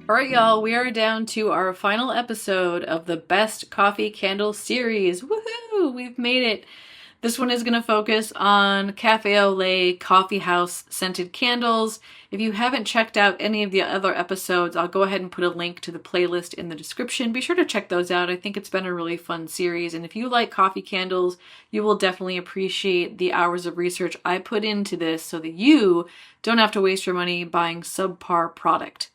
All right, y'all, we are down to our final episode of the Best Coffee Candle series. Woohoo! We've made it. This one is going to focus on Café Lait coffeehouse scented candles. If you haven't checked out any of the other episodes, I'll go ahead and put a link to the playlist in the description. Be sure to check those out. I think it's been a really fun series. And if you like coffee candles, you will definitely appreciate the hours of research I put into this so that you don't have to waste your money buying subpar product.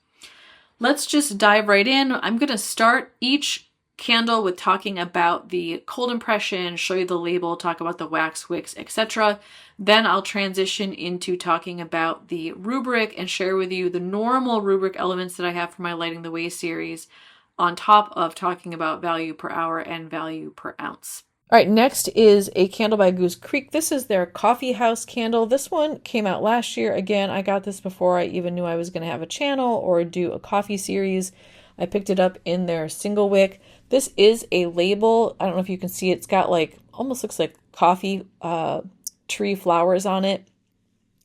Let's just dive right in. I'm going to start each candle with talking about the cold impression, show you the label, talk about the wax wicks, etc. Then I'll transition into talking about the rubric and share with you the normal rubric elements that I have for my Lighting the Way series, on top of talking about value per hour and value per ounce. All right, next is a candle by Goose Creek. This is their coffee house candle. This one came out last year. Again, I got this before I even knew I was going to have a channel or do a coffee series. I picked it up in their Single-Wick. This is a label. I don't know if you can see it. It's got like, almost looks like coffee tree flowers on it.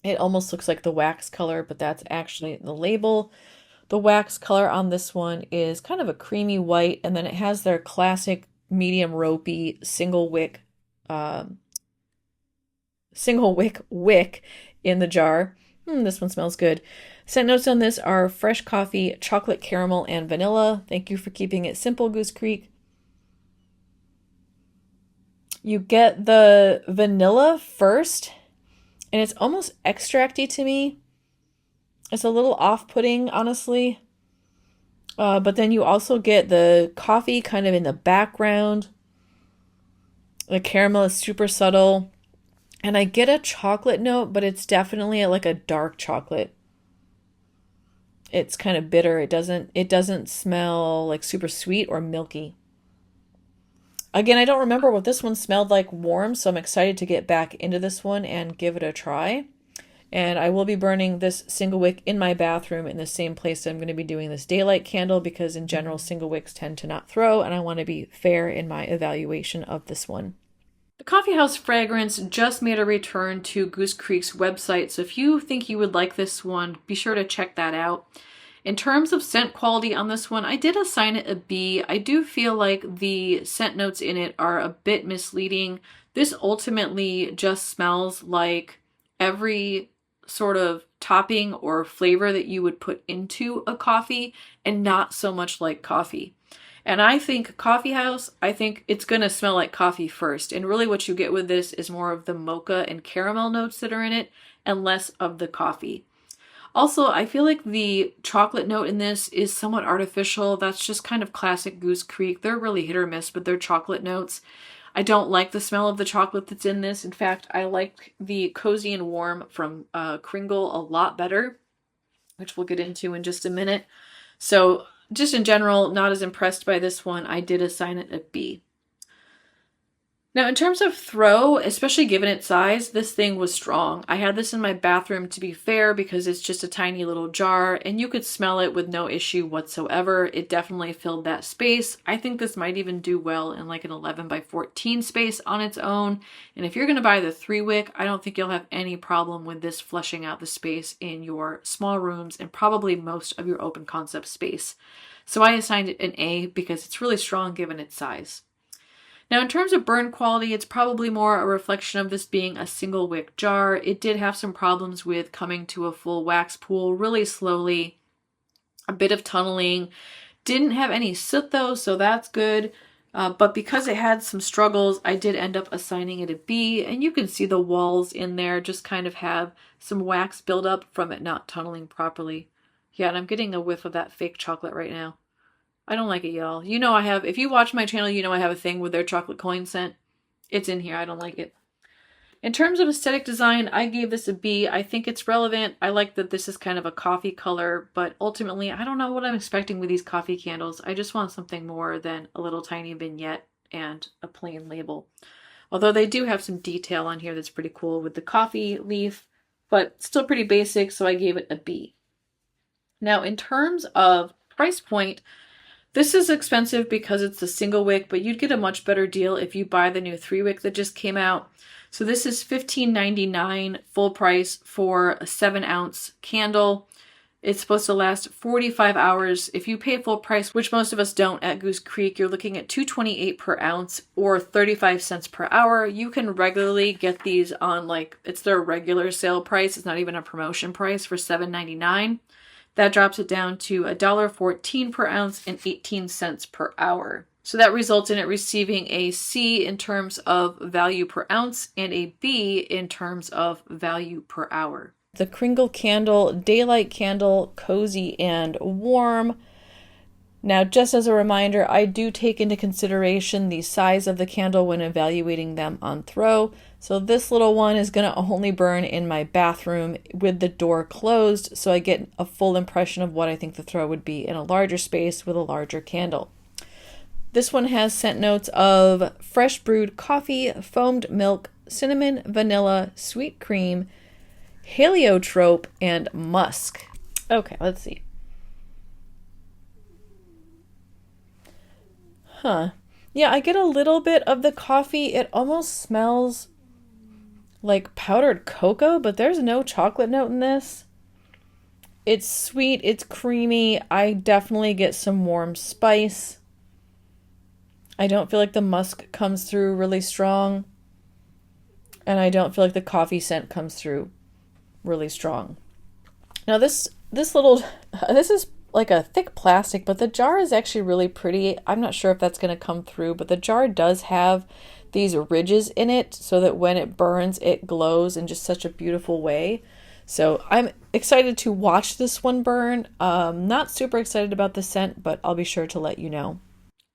It almost looks like the wax color, but that's actually the label. The wax color on this one is kind of a creamy white, and then it has their classic medium ropey Single-Wick wick in the jar. This one smells good. Scent notes on this are fresh coffee, chocolate caramel, and vanilla. Thank you for keeping it simple, Goose Creek. You get the vanilla first, and it's almost extracty to me. It's a little off-putting, honestly. But then you also get the coffee kind of in the background. The caramel is super subtle. And I get a chocolate note, but it's definitely like a dark chocolate. It's kind of bitter. It doesn't smell like super sweet or milky. Again, I don't remember what this one smelled like warm, so I'm excited to get back into this one and give it a try. And I will be burning this Single-Wick in my bathroom in the same place that I'm going to be doing this daylight candle, because in general, Single-Wicks tend to not throw, and I want to be fair in my evaluation of this one. The coffeehouse fragrance just made a return to Goose Creek's website, so if you think you would like this one, be sure to check that out. In terms of scent quality on this one, I did assign it a B. I do feel like the scent notes in it are a bit misleading. This ultimately just smells like every sort of topping or flavor that you would put into a coffee, and not so much like coffee. And I think coffeehouse, I think it's going to smell like coffee first. And really what you get with this is more of the mocha and caramel notes that are in it and less of the coffee. Also, I feel like the chocolate note in this is somewhat artificial. That's just kind of classic Goose Creek. They're really hit or miss, but they're chocolate notes. I don't like the smell of the chocolate that's in this. In fact, I like the Cozy and Warm from Kringle a lot better, which we'll get into in just a minute. So just in general, not as impressed by this one. I did assign it a B. Now, in terms of throw, especially given its size, this thing was strong. I had this in my bathroom, to be fair, because it's just a tiny little jar, and you could smell it with no issue whatsoever. It definitely filled that space. I think this might even do well in like an 11 by 14 space on its own. And if you're going to buy the 3-wick, I don't think you'll have any problem with this flushing out the space in your small rooms and probably most of your open concept space. So I assigned it an A because it's really strong given its size. Now, in terms of burn quality, it's probably more a reflection of this being a Single-Wick jar. It did have some problems with coming to a full wax pool really slowly, a bit of tunneling. Didn't have any soot though, so that's good. But because it had some struggles, I did end up assigning it a B, and you can see the walls in there just kind of have some wax buildup from it not tunneling properly. Yeah, and I'm getting a whiff of that fake chocolate right now. I don't like it, y'all. You know I have, if you watch my channel, you know I have a thing with their chocolate coin scent. It's in here. I don't like it. In terms of aesthetic design, I gave this a B. I think it's relevant. I like that this is kind of a coffee color, but ultimately, I don't know what I'm expecting with these coffee candles. I just want something more than a little tiny vignette and a plain label. Although they do have some detail on here that's pretty cool with the coffee leaf, but still pretty basic, so I gave it a B. Now, in terms of price point, this is expensive because it's the Single-Wick, but you'd get a much better deal if you buy the new 3-wick that just came out. So this is $15.99 full price for a 7-ounce candle. It's supposed to last 45 hours. If you pay full price, which most of us don't at Goose Creek, you're looking at $2.28 per ounce or 35 cents per hour. You can regularly get these on, like, it's their regular sale price. It's not even a promotion price for $7.99. That drops it down to $1.14 per ounce and 18 cents per hour. So that results in it receiving a C in terms of value per ounce and a B in terms of value per hour. The Kringle candle, daylight candle, cozy and warm. Now, just as a reminder, I do take into consideration the size of the candle when evaluating them on throw. So this little one is going to only burn in my bathroom with the door closed, so I get a full impression of what I think the throw would be in a larger space with a larger candle. This one has scent notes of fresh brewed coffee, foamed milk, cinnamon, vanilla, sweet cream, heliotrope, and musk. Okay, let's see. Yeah, I get a little bit of the coffee. It almost smells like powdered cocoa, but there's no chocolate note in this. It's sweet, it's creamy. I definitely get some warm spice. I don't feel like the musk comes through really strong. And I don't feel like the coffee scent comes through really strong. Now this is like a thick plastic, but the jar is actually really pretty. I'm not sure if that's going to come through, but the jar does have these ridges in it so that when it burns, it glows in just such a beautiful way. So I'm excited to watch this one burn. Not super excited about the scent, but I'll be sure to let you know.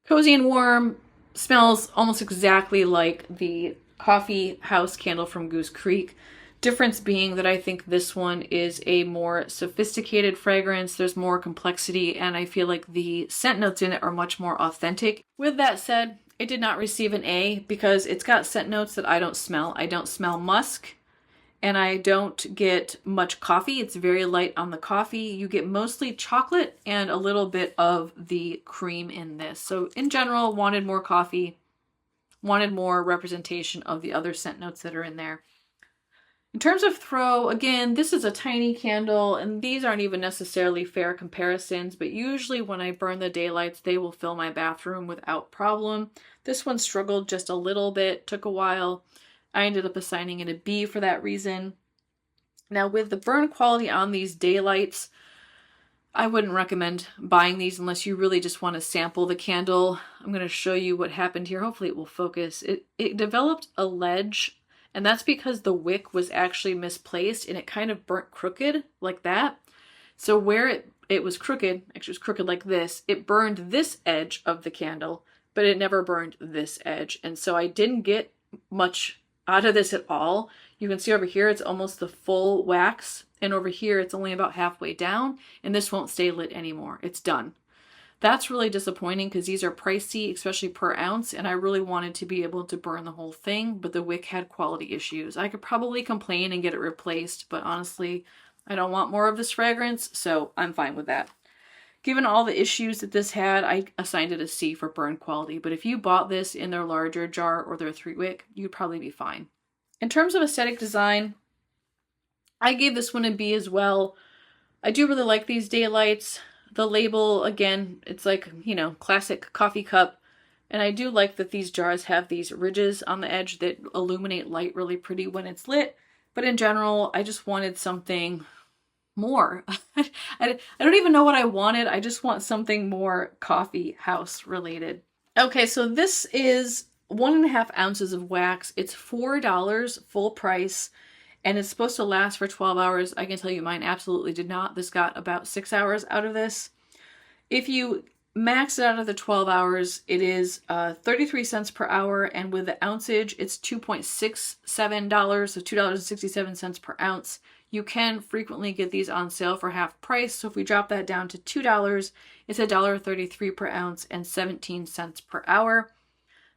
Cozy and warm, smells almost exactly like the coffee house candle from Goose Creek. Difference being that I think this one is a more sophisticated fragrance. There's more complexity, and I feel like the scent notes in it are much more authentic. With that said, it did not receive an A because it's got scent notes that I don't smell. I don't smell musk, and I don't get much coffee. It's very light on the coffee. You get mostly chocolate and a little bit of the cream in this. So in general, wanted more coffee, wanted more representation of the other scent notes that are in there. In terms of throw, again, this is a tiny candle, and these aren't even necessarily fair comparisons, but usually when I burn the daylights, they will fill my bathroom without problem. This one struggled just a little bit, took a while. I ended up assigning it a B for that reason. Now, with the burn quality on these daylights, I wouldn't recommend buying these unless you really just want to sample the candle. I'm going to show you what happened here. Hopefully it will focus. It developed a ledge, and that's because the wick was actually misplaced and it kind of burnt crooked like that. So where it was crooked, actually it was crooked like this, it burned this edge of the candle, but it never burned this edge. And so I didn't get much out of this at all. You can see over here it's almost the full wax, and over here it's only about halfway down, and this won't stay lit anymore. It's done. That's really disappointing because these are pricey, especially per ounce, and I really wanted to be able to burn the whole thing, but the wick had quality issues. I could probably complain and get it replaced, but honestly, I don't want more of this fragrance, so I'm fine with that. Given all the issues that this had, I assigned it a C for burn quality, but if you bought this in their larger jar or their 3-wick, you'd probably be fine. In terms of aesthetic design, I gave this one a B as well. I do really like these daylights. The label, again, it's like, you know, classic coffee cup. And I do like that these jars have these ridges on the edge that illuminate light really pretty when it's lit. But in general, I just wanted something more. I don't even know what I wanted. I just want something more coffee house related. Okay, so this is 1.5 ounces of wax. It's $4 full price, and it's supposed to last for 12 hours. I can tell you mine absolutely did not. This got about 6 hours out of this. If you max it out of the 12 hours, it is 33 cents per hour, and with the ounceage, it's $2.67, so $2.67 per ounce. You can frequently get these on sale for half price, so if we drop that down to $2, it's $1.33 per ounce and 17 cents per hour.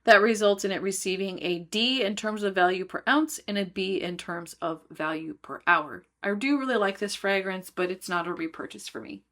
That results in it receiving a D in terms of value per ounce and a B in terms of value per hour. I do really like this fragrance, but it's not a repurchase for me.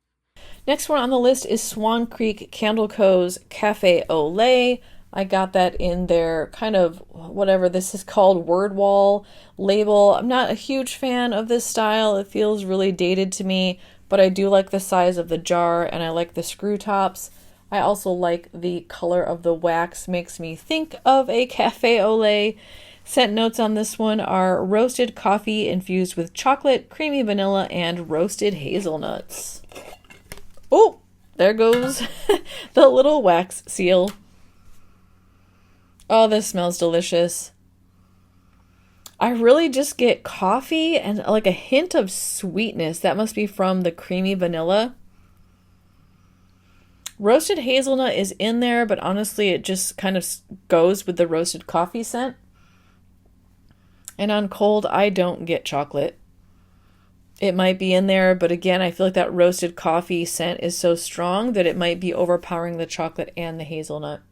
Next one on the list is Swan Creek Candle Co.'s Café au Lait. I got that in their kind of whatever this is called word wall label. I'm not a huge fan of this style. It feels really dated to me, but but I do like the size of the jar and I like the screw tops. I also like the color of the wax, makes me think of a cafe au lait. Scent notes on this one are roasted coffee infused with chocolate, creamy vanilla, and roasted hazelnuts. Oh, there goes the little wax seal. Oh, this smells delicious. I really just get coffee and like a hint of sweetness. That must be from the creamy vanilla. Roasted hazelnut is in there, but honestly, it just kind of goes with the roasted coffee scent. And on cold, I don't get chocolate. It might be in there, but again, I feel like that roasted coffee scent is so strong that it might be overpowering the chocolate and the hazelnut.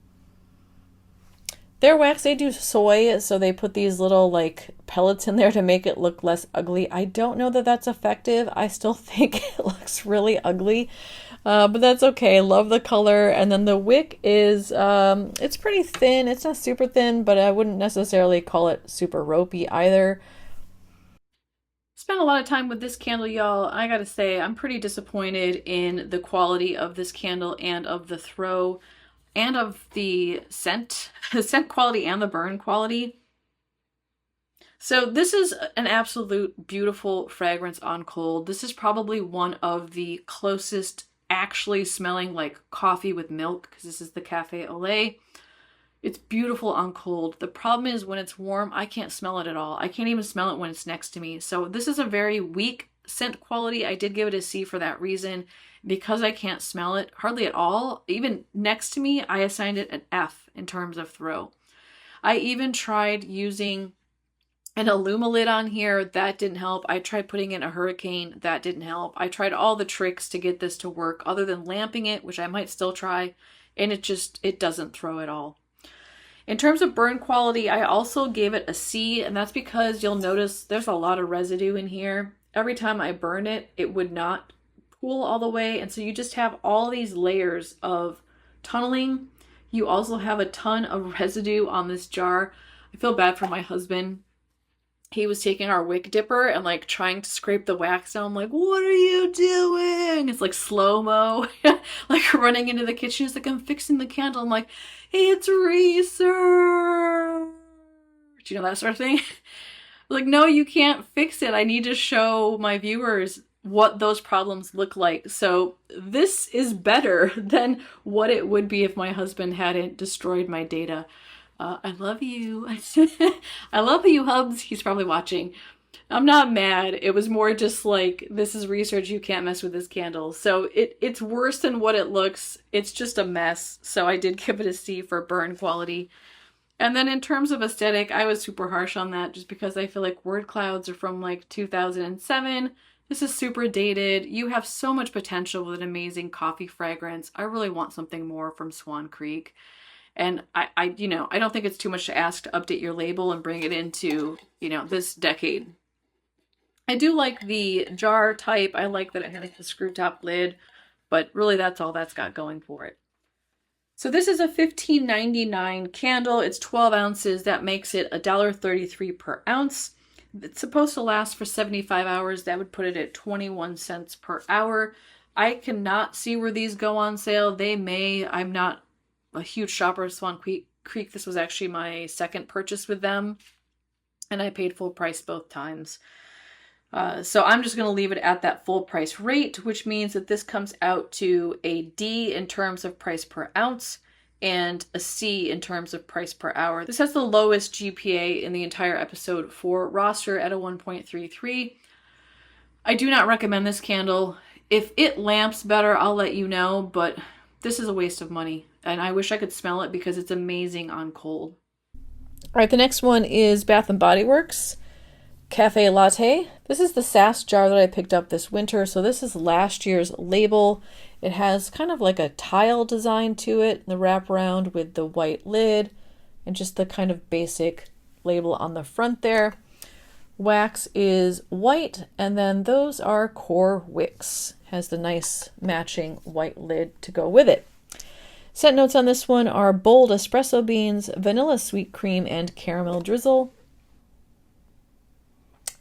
Their wax, they do soy, so they put these little like pellets in there to make it look less ugly. I don't know that that's effective. I still think it looks really ugly, but that's okay. Love the color. And then the wick is, it's pretty thin. It's not super thin, but I wouldn't necessarily call it super ropey either. Spent a lot of time with this candle, y'all. I gotta say, I'm pretty disappointed in the quality of this candle and of the throw and of the scent quality and the burn quality. So this is an absolute beautiful fragrance on cold. This is probably one of the closest actually smelling like coffee with milk, because this is the Café au lait. It's beautiful on cold. The problem is when it's warm, I can't smell it at all. I can't even smell it when it's next to me. So this is a very weak scent quality. I did give it a C for that reason. Because I can't smell it hardly at all, even next to me, I assigned it an F in terms of throw. I even tried using an Lid on here. That didn't help. I tried putting in a Hurricane. That didn't help. I tried all the tricks to get this to work other than lamping it, which I might still try, and it doesn't throw at all. In terms of burn quality, I also gave it a C, and that's because you'll notice there's a lot of residue in here. Every time I burn it, it would not cool all the way, and so you just have all these layers of tunneling. You also have a ton of residue on this jar. I feel bad for my husband. He was taking our wick dipper and like trying to scrape the wax down. I'm like, what are you doing? It's like slow-mo, like running into the kitchen. He's like, I'm fixing the candle. I'm like, it's research. You know, that sort of thing. Like, no, you can't fix it. I need to show my viewers what those problems look like. So this is better than what it would be if my husband hadn't destroyed my data. I love you. I love you, Hubs. He's probably watching. I'm not mad. It was more just like, this is research. You can't mess with this candle. So it's worse than what it looks. It's just a mess. So I did give it a C for burn quality. And then in terms of aesthetic, I was super harsh on that just because I feel like word clouds are from like 2007. This is super dated. You have so much potential with an amazing coffee fragrance. I really want something more from Swan Creek. And I don't think it's too much to ask to update your label and bring it into, this decade. I do like the jar type. I like that it has the screw top lid, but really that's all that's got going for it. So this is a $15.99 candle. It's 12 ounces. That makes it $1.33 per ounce. It's supposed to last for 75 hours. That would put it at 21 cents per hour. I cannot see where these go on sale. They may. I'm not a huge shopper of Swan Creek. This was actually my second purchase with them, and I paid full price both times. So I'm just going to leave it at that full price rate, which means that this comes out to a D in terms of price per ounce and a C in terms of price per hour. This has the lowest GPA in the entire episode for roster at a 1.33. I do not recommend this candle. If it lamps better, I'll let you know, but this is a waste of money. And I wish I could smell it because it's amazing on cold. All right, the next one is Bath & Body Works Café Latte. This is the SAS jar that I picked up this winter. So this is last year's label. It has kind of like a tile design to it, the wraparound with the white lid and just the kind of basic label on the front there. Wax is white, and then those are core wicks. Has the nice matching white lid to go with it. Scent notes on this one are bold espresso beans, vanilla sweet cream, and caramel drizzle.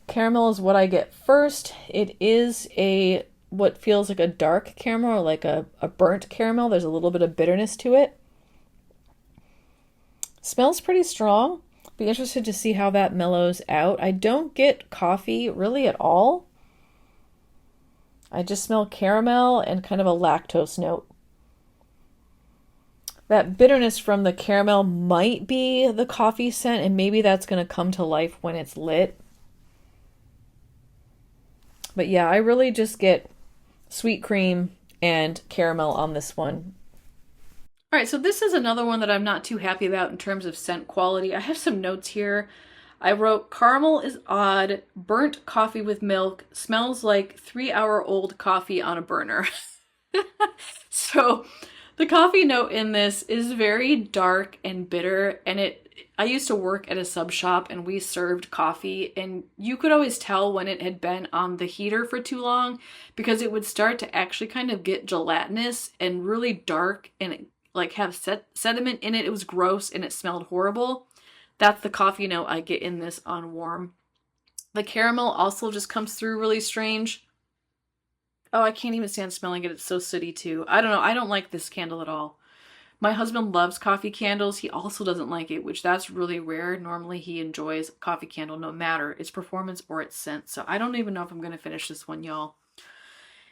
Caramel is what I get first. It is a what feels like a dark caramel or like a burnt caramel. There's a little bit of bitterness to it. Smells pretty strong. Be interested to see how that mellows out. I don't get coffee really at all. I just smell caramel and kind of a lactose note. That bitterness from the caramel might be the coffee scent, and maybe that's going to come to life when it's lit. But yeah, I really just get sweet cream and caramel on this one. All right, so this is another one that I'm not too happy about in terms of scent quality. I have some notes here. I wrote, caramel is odd, burnt coffee with milk, smells like 3-hour-old coffee on a burner. So the coffee note in this is very dark and bitter, and I used to work at a sub shop and we served coffee, and you could always tell when it had been on the heater for too long because it would start to actually kind of get gelatinous and really dark and like have sediment in it. It was gross and it smelled horrible. That's the coffee note I get in this on warm. The caramel also just comes through really strange. Oh, I can't even stand smelling it. It's so sooty too. I don't know. I don't like this candle at all. My husband loves coffee candles. He also doesn't like it, which that's really rare. Normally he enjoys coffee candle no matter its performance or its scent. So I don't even know if I'm going to finish this one, y'all.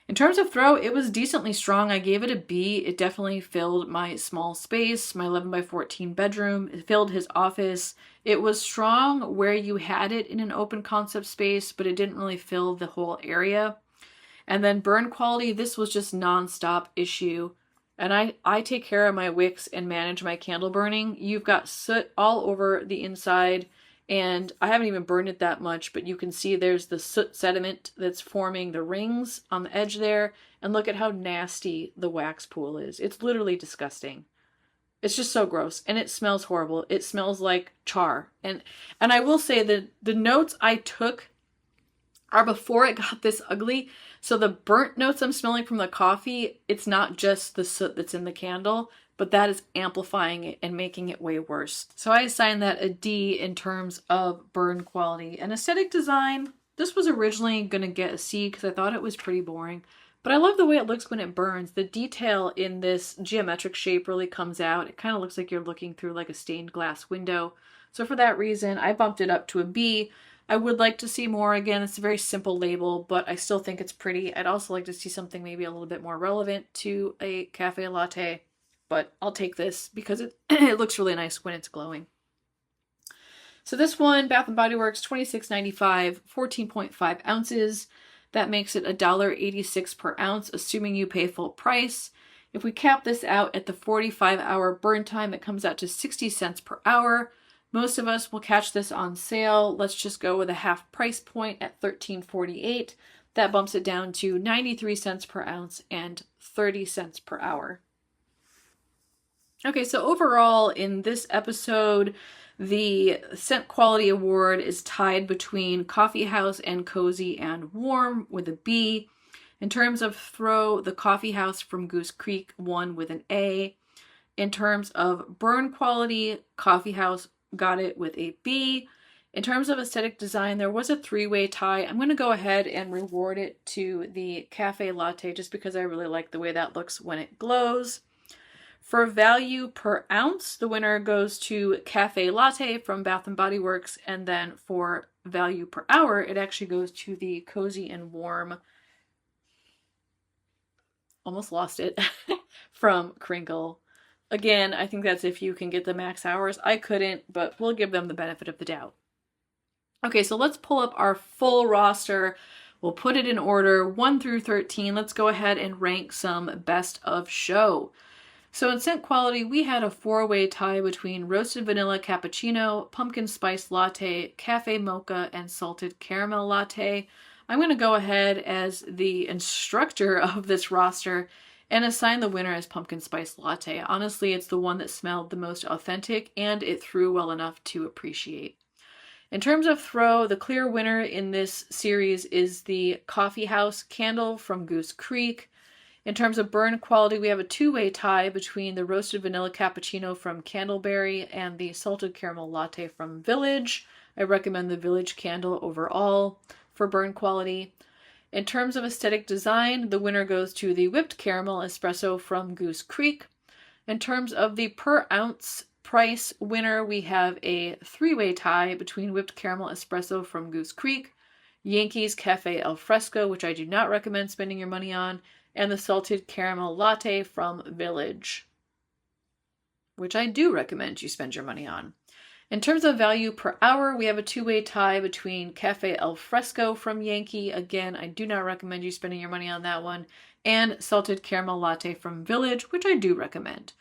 In terms of throw, it was decently strong. I gave it a B. It definitely filled my small space, my 11 by 14 bedroom. It filled his office. It was strong where you had it in an open concept space, but it didn't really fill the whole area. And then burn quality, this was just nonstop issue. And I take care of my wicks and manage my candle burning. You've got soot all over the inside. And I haven't even burned it that much, but you can see there's the soot sediment that's forming the rings on the edge there. And look at how nasty the wax pool is. It's literally disgusting. It's just so gross. And it smells horrible. It smells like char. And I will say that the notes I took are before it got this ugly. So the burnt notes I'm smelling from the coffee, it's not just the soot that's in the candle, but that is amplifying it and making it way worse. So I assign that a D in terms of burn quality. And aesthetic design, this was originally going to get a C because I thought it was pretty boring. But I love the way it looks when it burns. The detail in this geometric shape really comes out. It kind of looks like you're looking through like a stained glass window. So for that reason, I bumped it up to a B. I would like to see more. Again, it's a very simple label, but I still think it's pretty. I'd also like to see something maybe a little bit more relevant to a cafe latte. But I'll take this because it looks really nice when it's glowing. So this one, Bath & Body Works, $26.95, 14.5 ounces. That makes it $1.86 per ounce, assuming you pay full price. If we cap this out at the 45-hour burn time, it comes out to 60 cents per hour. Most of us will catch this on sale. Let's just go with a half price point at $13.48. That bumps it down to 93 cents per ounce and 30 cents per hour. Okay, so overall in this episode, the scent quality award is tied between Coffeehouse and Cozy and Warm with a B. In terms of throw, the Coffeehouse from Goose Creek won with an A. In terms of burn quality, Coffeehouse got it with a B. In terms of aesthetic design, there was a three-way tie. I'm going to go ahead and reward it to the Cafe Latte just because I really like the way that looks when it glows. For value per ounce, the winner goes to Cafe Latte from Bath & Body Works, and then for value per hour, it actually goes to the Cozy and Warm, almost lost it, from Kringle. Again, I think that's if you can get the max hours. I couldn't, but we'll give them the benefit of the doubt. Okay, so let's pull up our full roster. We'll put it in order 1 through 13. Let's go ahead and rank some best of show. So in scent quality, we had a 4-way tie between roasted vanilla cappuccino, pumpkin spice latte, cafe mocha, and salted caramel latte. I'm going to go ahead as the instructor of this roster and assign the winner as pumpkin spice latte. Honestly, it's the one that smelled the most authentic and it threw well enough to appreciate. In terms of throw, the clear winner in this series is the Coffeehouse candle from Goose Creek. In terms of burn quality, we have a 2-way tie between the roasted vanilla cappuccino from Candleberry and the salted caramel latte from Village. I recommend the Village candle overall for burn quality. In terms of aesthetic design, the winner goes to the whipped caramel espresso from Goose Creek. In terms of the per ounce price winner, we have a three-way tie between whipped caramel espresso from Goose Creek, Yankees Café al Fresco, which I do not recommend spending your money on, and the salted caramel latte from Village, which I do recommend you spend your money on. In terms of value per hour, we have a two-way tie between Café al Fresco from Yankee. Again, I do not recommend you spending your money on that one. And salted caramel latte from Village, which I do recommend.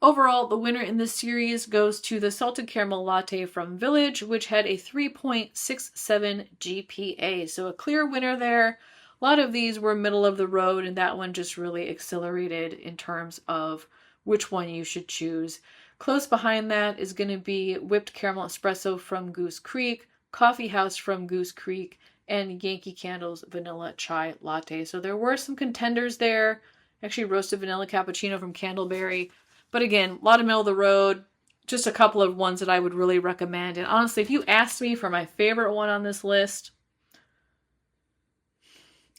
Overall, the winner in this series goes to the salted caramel latte from Village, which had a 3.67 GPA. So a clear winner there. A lot of these were middle of the road, and that one just really accelerated in terms of which one you should choose. Close behind that is going to be whipped caramel espresso from Goose Creek, coffeehouse from Goose Creek, and Yankee Candle's vanilla chai latte. So there were some contenders there. Actually, roasted vanilla cappuccino from Candleberry. But again, a lot of middle of the road. Just a couple of ones that I would really recommend. And honestly, if you asked me for my favorite one on this list,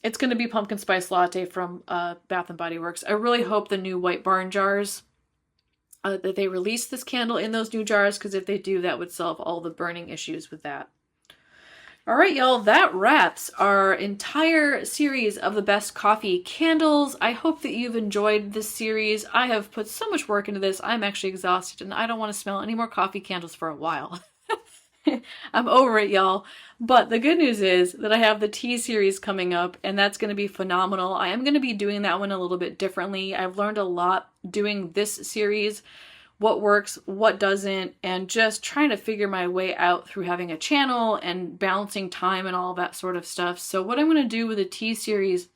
it's going to be pumpkin spice latte from Bath & Body Works. I really hope the new White Barn jars, that they release this candle in those new jars, because if they do, that would solve all the burning issues with that. All right, y'all, that wraps our entire series of the best coffee candles. I hope that you've enjoyed this series. I have put so much work into this. I'm actually exhausted, and I don't want to smell any more coffee candles for a while. I'm over it, y'all. But the good news is that I have the tea series coming up, and that's going to be phenomenal. I am going to be doing that one a little bit differently. I've learned a lot doing this series, what works, what doesn't, and just trying to figure my way out through having a channel and balancing time and all that sort of stuff. So what I'm going to do with the tea series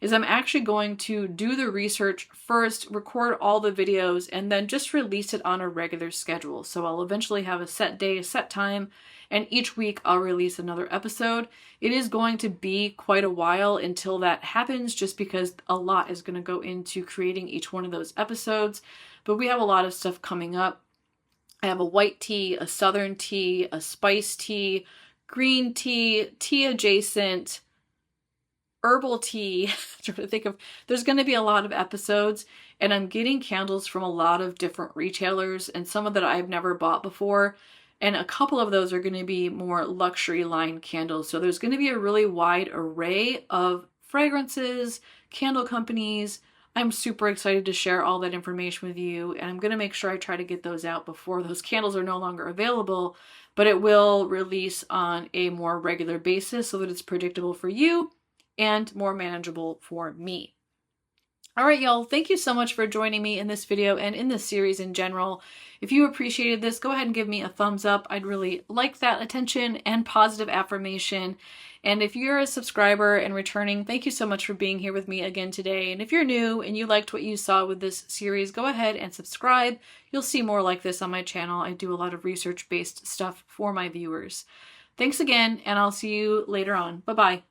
is I'm actually going to do the research first, record all the videos, and then just release it on a regular schedule. So I'll eventually have a set day, a set time, and each week I'll release another episode. It is going to be quite a while until that happens, just because a lot is going to go into creating each one of those episodes. But we have a lot of stuff coming up. I have a white tea, a southern tea, a spice tea, green tea, tea adjacent, herbal tea. I'm trying to think of, there's going to be a lot of episodes, and I'm getting candles from a lot of different retailers, and some of that I've never bought before. And a couple of those are going to be more luxury line candles. So there's going to be a really wide array of fragrances, candle companies. I'm super excited to share all that information with you, and I'm going to make sure I try to get those out before those candles are no longer available, but it will release on a more regular basis so that it's predictable for you and more manageable for me. All right, y'all, thank you so much for joining me in this video and in this series in general. If you appreciated this, go ahead and give me a thumbs up. I'd really like that attention and positive affirmation. And if you're a subscriber and returning, thank you so much for being here with me again today. And if you're new and you liked what you saw with this series, go ahead and subscribe. You'll see more like this on my channel. I do a lot of research-based stuff for my viewers. Thanks again, and I'll see you later on. Bye-bye.